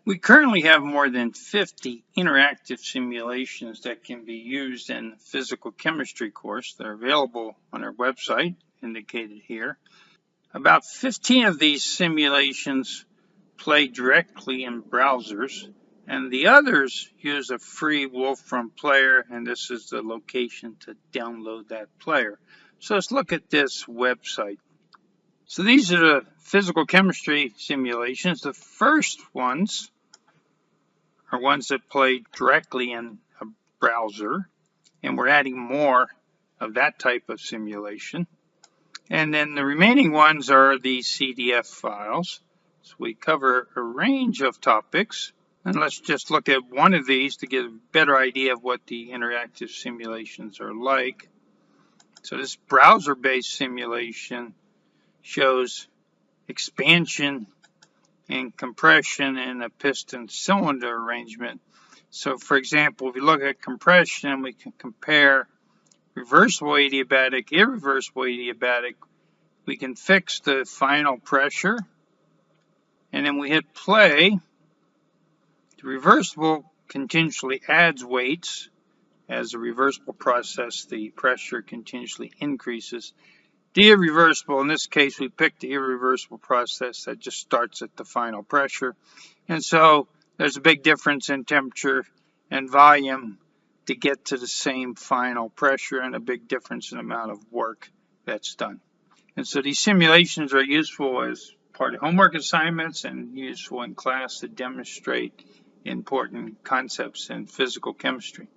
We currently have more than 50 interactive simulations that can be used in the physical chemistry course. They're available on our website, indicated here. About 15 of these simulations play directly in browsers, and the others use a free Wolfram player, and this is the location to download that player. So let's look at this website. So these are the physical chemistry simulations. The first ones are ones that play directly in a browser, and we're adding more of that type of simulation. And then the remaining ones are the CDF files. So we cover a range of topics. And let's just look at one of these to get a better idea of what the interactive simulations are like. So this browser-based simulation shows expansion and compression in a piston cylinder arrangement. So for example, if you look at compression, we can compare reversible adiabatic, irreversible adiabatic. We can fix the final pressure, and then we hit play. The reversible continuously adds weights. As a reversible process, the pressure continuously increases. The irreversible, in this case, we picked the irreversible process that just starts at the final pressure. And so there's a big difference in temperature and volume to get to the same final pressure, and a big difference in amount of work that's done. And so these simulations are useful as part of homework assignments and useful in class to demonstrate important concepts in physical chemistry.